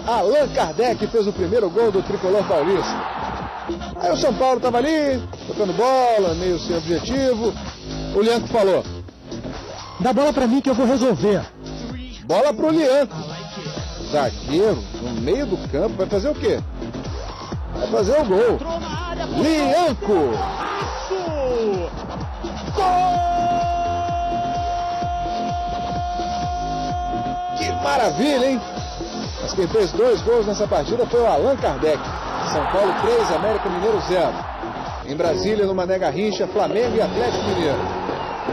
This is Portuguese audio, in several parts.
Allan Kardec fez o primeiro gol do tricolor paulista. Aí o São Paulo estava ali, tocando bola, meio sem objetivo. O Lianco falou: dá bola pra mim que eu vou resolver. Bola pro Lianco. Zagueiro, no meio do campo, vai fazer o quê? Vai fazer o gol. Lianco! Gol! Que maravilha, hein? Mas quem fez 2 gols nessa partida foi o Allan Kardec. São Paulo 3, América Mineiro 0. Em Brasília, no Mané Garrincha, Flamengo e Atlético Mineiro.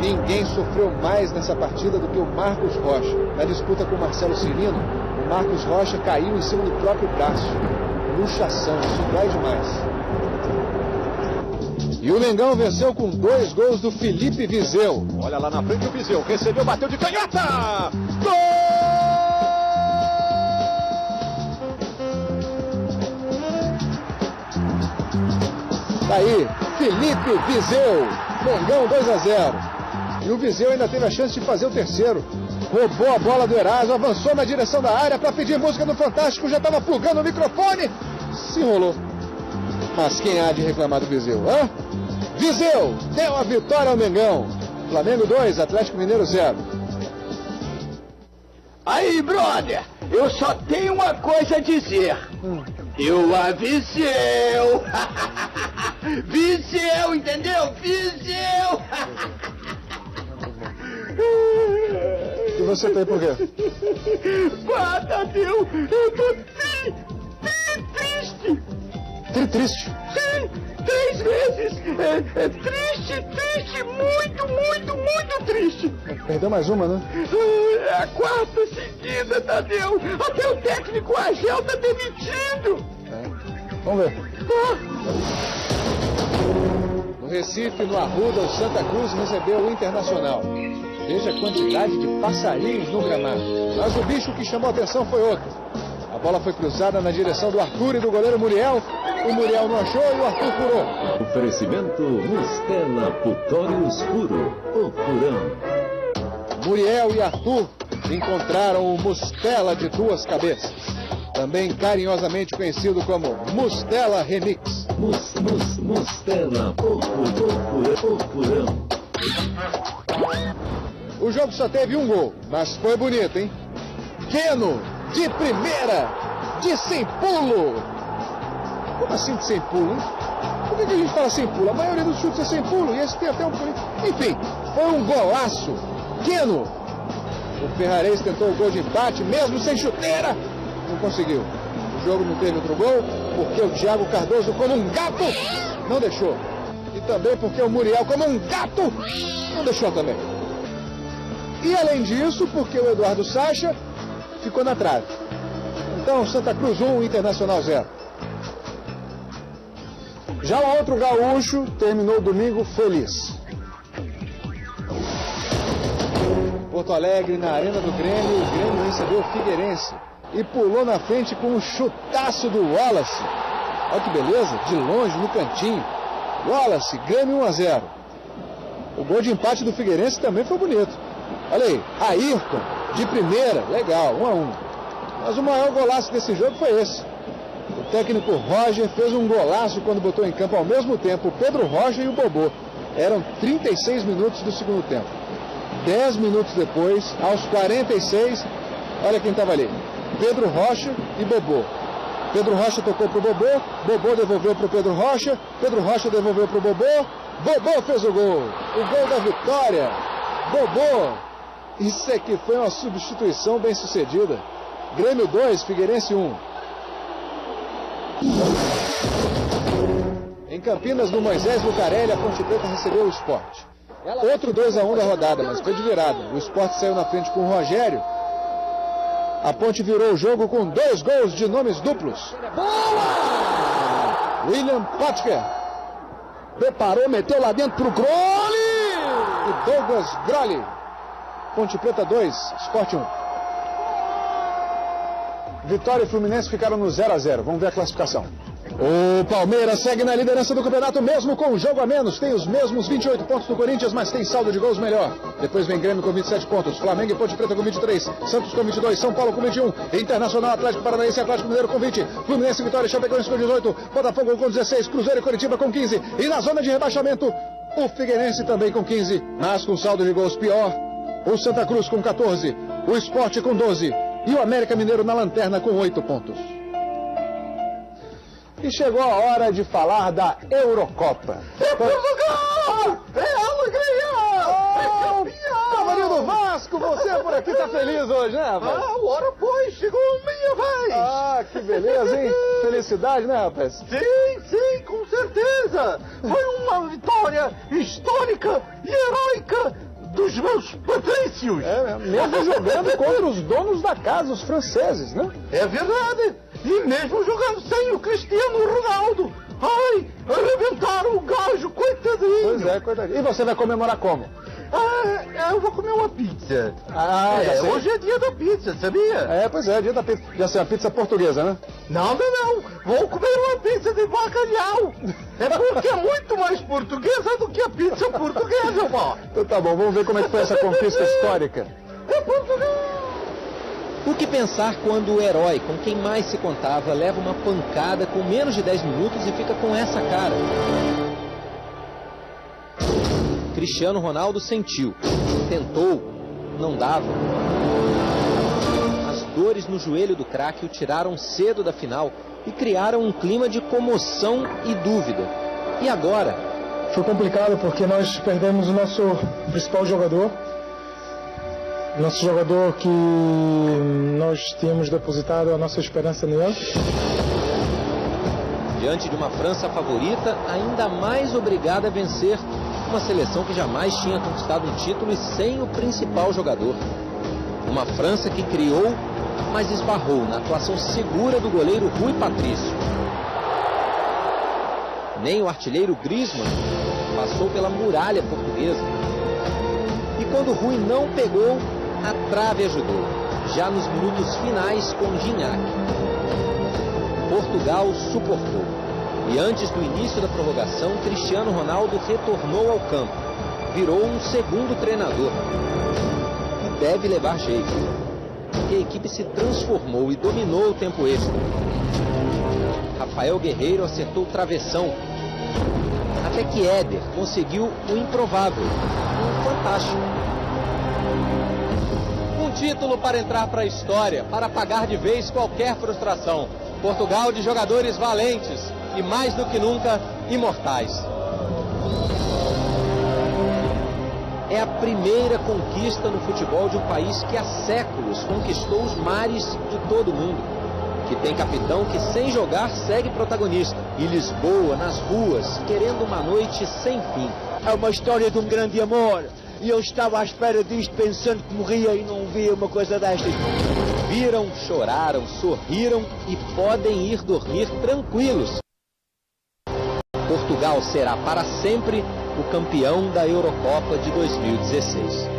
Ninguém sofreu mais nessa partida do que o Marcos Rocha. Na disputa com o Marcelo Cirino, o Marcos Rocha caiu em cima do próprio braço. Luxação, isso dói demais. E o Mengão venceu com 2 gols do Felipe Viseu. Olha lá na frente o Viseu, recebeu, bateu de canhota! Gol! Tá aí, Felipe Viseu, Mengão 2-0. E o Viseu ainda teve a chance de fazer o terceiro. Roubou a bola do Eraso, avançou na direção da área para pedir música do Fantástico, já estava plugando o microfone, se enrolou. Mas quem há de reclamar do Viseu, hã? Viseu deu a vitória ao Mengão. Flamengo 2, Atlético Mineiro 0. Aí, brother, eu só tenho uma coisa a dizer. Eu avisei. Viseu, entendeu? Viseu. E você tem por quê? Ah, Tadeu, eu tô triste. Triste? Sim, 3 vezes. Triste, muito triste. Perdeu mais uma, né? É a 4ª seguida, Tadeu. Até o técnico Agel tá demitido. Vamos ver. No Recife, no Arruda, o Santa Cruz recebeu o Internacional. Veja a quantidade de passarinhos no gramado. Mas o bicho que chamou a atenção foi outro. A bola foi cruzada na direção do Arthur e do goleiro Muriel. O Muriel não achou e o Arthur furou. Oferecimento Mostela Putórios Puro, o Purão. Muriel e Arthur encontraram o Mostela de 2 cabeças. Também carinhosamente conhecido como Mostela Remix. Mostela, o Purão. O jogo só teve um gol, mas foi bonito, hein? Keno, de primeira, de sem pulo. Como assim de sem pulo, hein? Por que a gente fala sem pulo? A maioria dos chutes é sem pulo e esse tem até um pulo. Enfim, foi um golaço. Keno. O Ferrarese tentou o gol de empate, mesmo sem chuteira. Não conseguiu. O jogo não teve outro gol, porque o Thiago Cardoso, como um gato, não deixou. E também porque o Muriel, como um gato, não deixou também. E além disso, porque o Eduardo Sacha ficou na trave. Então, Santa Cruz 1, Internacional 0. Já o outro gaúcho terminou o domingo feliz. Porto Alegre, na Arena do Grêmio, o Grêmio recebeu o Figueirense e pulou na frente com um chutaço do Wallace. Olha que beleza, de longe, no cantinho. Wallace, Grêmio 1-0. O gol de empate do Figueirense também foi bonito. Olha aí, Ayrton, de primeira, legal, 1-1. Mas o maior golaço desse jogo foi esse. O técnico Roger fez um golaço quando botou em campo ao mesmo tempo o Pedro Rocha e o Bobô. Eram 36 minutos do segundo tempo. 10 minutos depois, aos 46, olha quem estava ali. Pedro Rocha e Bobô. Pedro Rocha tocou para o Bobô, Bobô devolveu para o Pedro Rocha devolveu para o Bobô, Bobô fez o gol da vitória. Bobô, isso aqui foi uma substituição bem sucedida. Grêmio 2, Figueirense 1. Em Campinas, no Moisés Lucarelli, a Ponte Preta recebeu o Sport. Outro 2-1 da rodada, mas foi de virada. O Sport saiu na frente com o Rogério. A Ponte virou o jogo com 2 gols de nomes duplos. Boa! William Potker preparou, meteu lá dentro pro Groli! E Douglas Groli. Ponte Preta 2, Sport 1. Vitória e Fluminense ficaram no 0-0. Vamos ver a classificação. O Palmeiras segue na liderança do campeonato mesmo com um jogo a menos. Tem os mesmos 28 pontos do Corinthians, mas tem saldo de gols melhor. Depois vem Grêmio com 27 pontos, Flamengo e Ponte Preta com 23, Santos com 22, São Paulo com 21, Internacional, Atlético Paranaense e Atlético Mineiro com 20, Fluminense, Vitória e Chapecoense com 18, Botafogo com 16, Cruzeiro e Coritiba com 15. E na zona de rebaixamento, o Figueirense também com 15, mas com saldo de gols pior, o Santa Cruz com 14, o Sport com 12 e o América Mineiro na lanterna com 8 pontos. E chegou a hora de falar da Eurocopa. É Portugal! É alegria! Cavalinho do Vasco, você por aqui tá feliz hoje, né, rapaz? Ora pois, chegou a minha vez! Ah, que beleza, hein? Felicidade, né, rapaz? Sim, com certeza! Foi uma vitória histórica e heróica dos meus patrícios! É, mesmo jogando contra os donos da casa, os franceses, né? É verdade! E mesmo jogando sem o Cristiano Ronaldo! Ai, arrebentaram o gajo, coitadinho! Pois é, coitadinho. E você vai comemorar como? Eu vou comer uma pizza. Já sei. Hoje é dia da pizza, sabia? Pois é, dia da pizza. Já sei, a pizza portuguesa, né? Não. Vou comer uma pizza de bacalhau. É porque é muito mais portuguesa do que a pizza portuguesa, pô. Então tá bom, vamos ver como é que foi essa conquista histórica. É Portugal. O que pensar quando o herói, com quem mais se contava, leva uma pancada com menos de 10 minutos e fica com essa cara? Cristiano Ronaldo sentiu, tentou, não dava. As dores no joelho do craque o tiraram cedo da final e criaram um clima de comoção e dúvida. E agora? Foi complicado porque nós perdemos o nosso principal jogador. Nosso jogador que nós tínhamos depositado a nossa esperança nele. Diante de uma França favorita, ainda mais obrigada a vencer uma seleção que jamais tinha conquistado um título e sem o principal jogador. Uma França que criou, mas esbarrou na atuação segura do goleiro Rui Patrício. Nem o artilheiro Griezmann passou pela muralha portuguesa. E quando Rui não pegou, a trave ajudou, já nos minutos finais com Gignac. Portugal suportou. E antes do início da prorrogação, Cristiano Ronaldo retornou ao campo. Virou um segundo treinador. E deve levar jeito, porque a equipe se transformou e dominou o tempo extra. Rafael Guerreiro acertou o travessão. Até que Éder conseguiu o improvável, um fantástico. Um título para entrar para a história, para apagar de vez qualquer frustração. Portugal de jogadores valentes e, mais do que nunca, imortais. É a primeira conquista no futebol de um país que há séculos conquistou os mares de todo o mundo. Que tem capitão que, sem jogar, segue protagonista. E Lisboa, nas ruas, querendo uma noite sem fim. É uma história de um grande amor. E eu estava à espera disto, pensando que morria e não via uma coisa destas. Viram, choraram, sorriram e podem ir dormir tranquilos. Portugal será para sempre o campeão da Eurocopa de 2016.